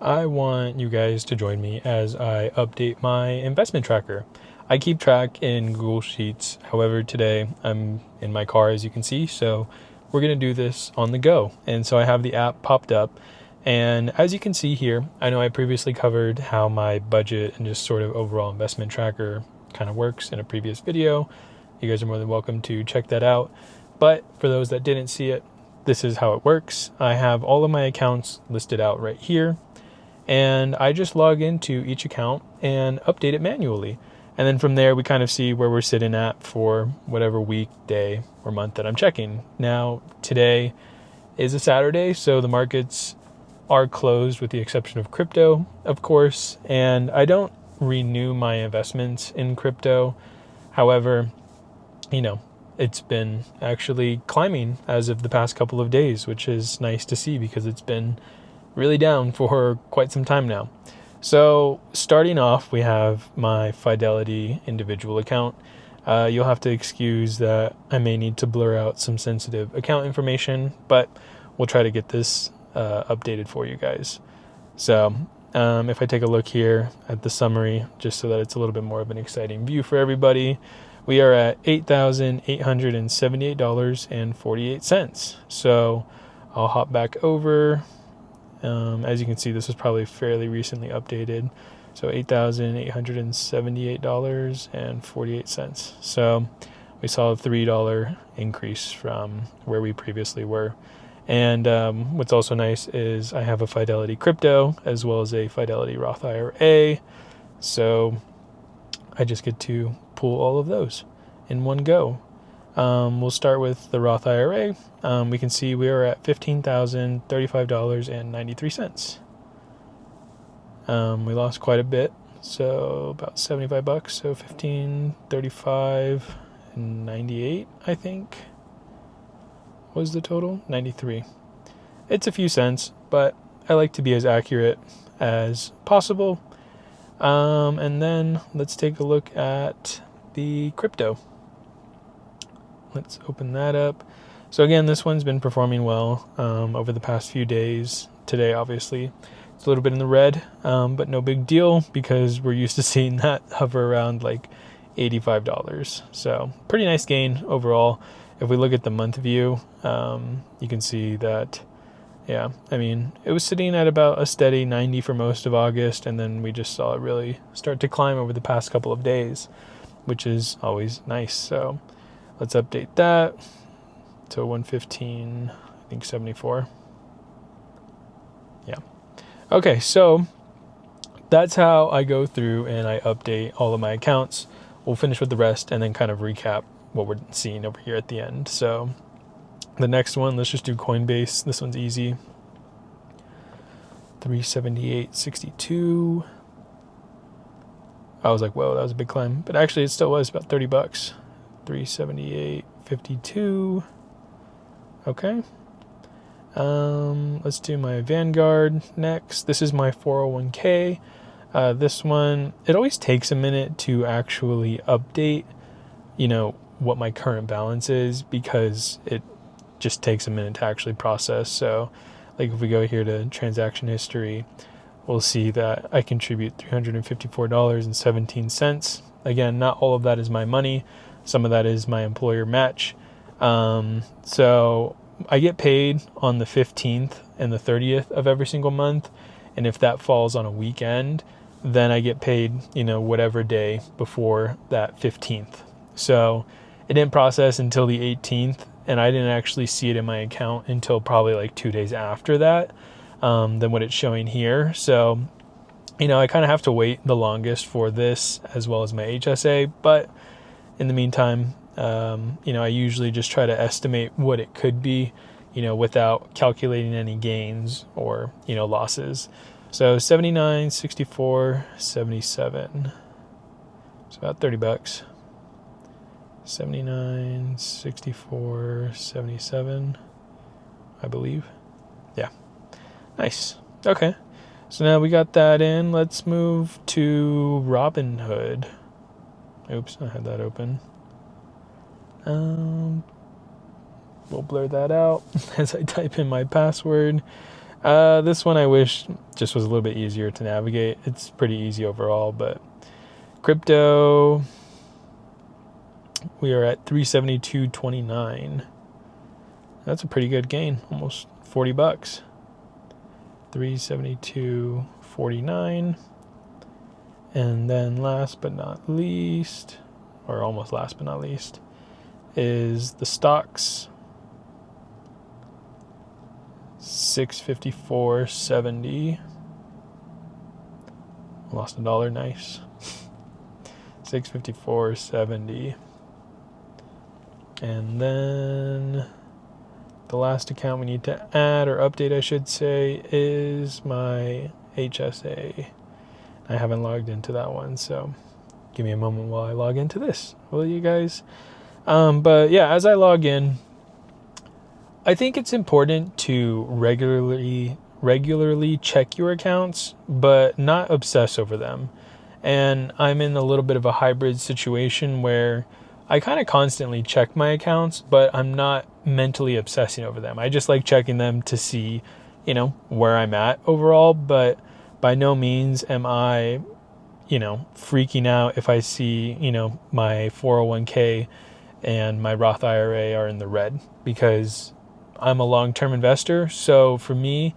I want you guys to join me as I update my investment tracker. I keep track in Google Sheets. However, today I'm in my car, as you can see, so we're going to do this on the go. And so I have the app popped up. And as you can see here, I know I previously covered how my budget and just sort of overall investment tracker kind of works in a previous video. You guys are more than welcome to check that out. But for those that didn't see it, this is how it works. I have all of my accounts listed out right here, and I just log into each account and update it manually. And then from there, we kind of see where we're sitting at for whatever week, day, or month that I'm checking. Now, today is a Saturday, so the markets are closed with the exception of crypto, of course, and I don't renew my investments in crypto. However, it's been actually climbing as of the past couple of days, which is nice to see because it's been really down for quite some time now. So starting off, we have my Fidelity individual account. You'll have to excuse that I may need to blur out some sensitive account information, but we'll try to get this updated for you guys. So if I take a look here at the summary, just so that it's a little bit more of an exciting view for everybody, we are at $8,878.48. So I'll hop back over. As you can see, this was probably fairly recently updated. So $8,878.48. So we saw a $3 increase from where we previously were. And what's also nice is I have a Fidelity crypto as well as a Fidelity Roth IRA. So I just get to pull all of those in one go. We'll start with the Roth IRA. We can see we are at $15,035.93. We lost quite a bit, so about $75. So $15,35.98, I think, was the total. 93. It's a few cents, but I like to be as accurate as possible. And then let's take a look at the crypto. Let's open that up. So again, this one's been performing well over the past few days. Today, obviously, it's a little bit in the red, but no big deal because we're used to seeing that hover around like $85. So pretty nice gain overall. If we look at the month view, you can see that, it was sitting at about a steady 90 for most of August, and then we just saw it really start to climb over the past couple of days, which is always nice. So let's update that to 115, I think 74. Yeah. Okay, so that's how I go through and I update all of my accounts. We'll finish with the rest and then kind of recap what we're seeing over here at the end. So the next one, let's just do Coinbase. This one's easy. 378.62. I was like, whoa, that was a big climb. But actually, it still was about $30. 378.52. Okay. Let's do my Vanguard next. This is my 401k. This one, it always takes a minute to actually update, what my current balance is because it just takes a minute to actually process. So like if we go here to transaction history, we'll see that I contribute $354.17. Again, not all of that is my money. Some of that is my employer match. So I get paid on the 15th and the 30th of every single month. And if that falls on a weekend, then I get paid, whatever day before that 15th. So it didn't process until the 18th, and I didn't actually see it in my account until probably like 2 days after that, than what it's showing here. So, I kind of have to wait the longest for this as well as my HSA. But in the meantime, I usually just try to estimate what it could be, without calculating any gains or, losses. So 79, 64, 77. It's about $30. 79, 64, 77, I believe. Yeah. Nice. Okay. So now we got that in. Let's move to Robinhood. Oops, I had that open. We'll blur that out as I type in my password. This one I wish just was a little bit easier to navigate. It's pretty easy overall, but crypto, we are at 372.29. That's a pretty good gain, almost $40. 372.49. And then last but not least, or almost last but not least, is the stocks. 654.70. Lost $1, nice. 654.70. And then the last account we need to add, or update I should say, is my HSA. I haven't logged into that one, so give me a moment while I log into this, will you guys? But yeah, as I log in, I think it's important to regularly check your accounts, but not obsess over them. And I'm in a little bit of a hybrid situation where I kind of constantly check my accounts, but I'm not mentally obsessing over them. I just like checking them to see, where I'm at overall, but by no means am I, freaking out if I see, my 401k and my Roth IRA are in the red, because I'm a long-term investor. So for me,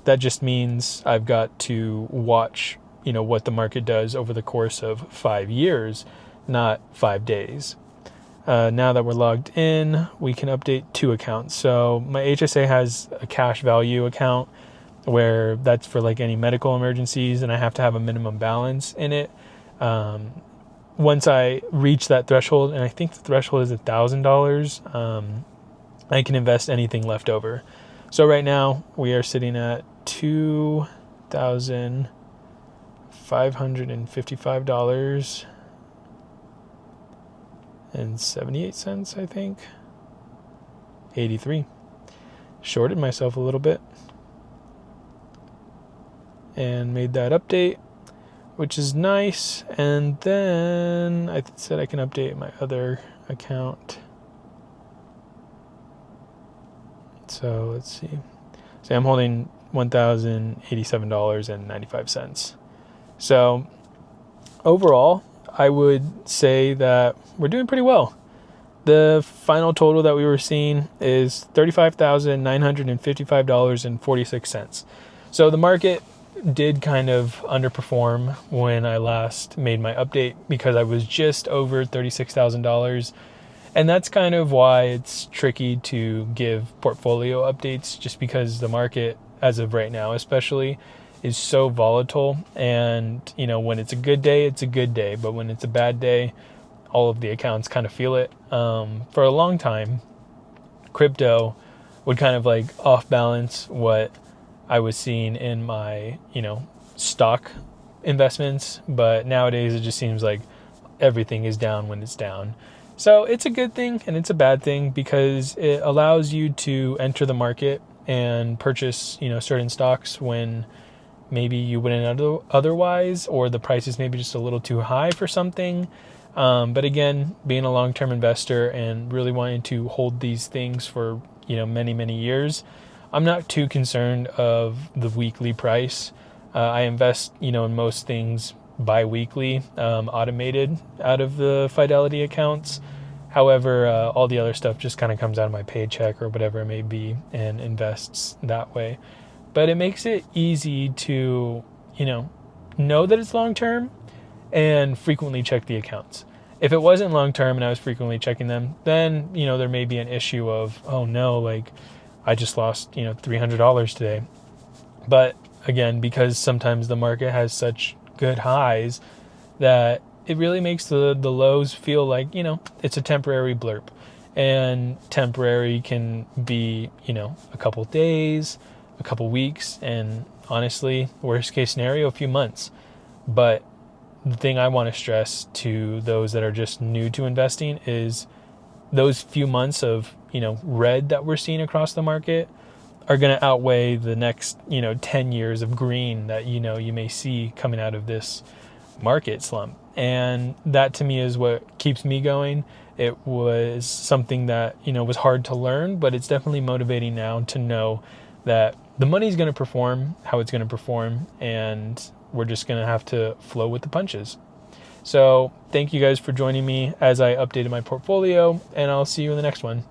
that just means I've got to watch, what the market does over the course of 5 years, not 5 days. Now that we're logged in, we can update 2 accounts. So my HSA has a cash value account where that's for like any medical emergencies, and I have to have a minimum balance in it. Once I reach that threshold, and I think the threshold is $1,000, I can invest anything left over. So right now we are sitting at $2,555.78, I think. 83. Shorted myself a little bit and made that update, which is nice. And then I said I can update my other account. So let's see. So I'm holding $1,087.95. So overall, I would say that we're doing pretty well. The final total that we were seeing is $35,955.46. So the market did kind of underperform when I last made my update, because I was just over $36,000. And that's kind of why it's tricky to give portfolio updates, just because the market, as of right now especially, is so volatile. And, when it's a good day, it's a good day. But when it's a bad day, all of the accounts kind of feel it. For a long time, crypto would kind of like off balance what I was seeing in my, stock investments. But nowadays it just seems like everything is down when it's down. So it's a good thing and it's a bad thing, because it allows you to enter the market and purchase, certain stocks when maybe you wouldn't otherwise, or the price is maybe just a little too high for something. But again, being a long-term investor and really wanting to hold these things for, many, many years, I'm not too concerned of the weekly price. I invest, in most things bi-weekly, automated out of the Fidelity accounts. However, all the other stuff just kind of comes out of my paycheck or whatever it may be and invests that way. But it makes it easy to, know that it's long-term and frequently check the accounts. If it wasn't long-term and I was frequently checking them, then, there may be an issue of, oh no, like I just lost, $300 today. But again, because sometimes the market has such good highs that it really makes the lows feel like, it's a temporary blurb. And temporary can be, a couple days, a couple weeks, and honestly, worst case scenario, a few months. But the thing I want to stress to those that are just new to investing is those few months of, red that we're seeing across the market are going to outweigh the next, 10 years of green that, you may see coming out of this market slump. And that to me is what keeps me going. It was something that, was hard to learn, but it's definitely motivating now to know that the money's going to perform how it's going to perform, and we're just going to have to flow with the punches. So thank you guys for joining me as I updated my portfolio, and I'll see you in the next one.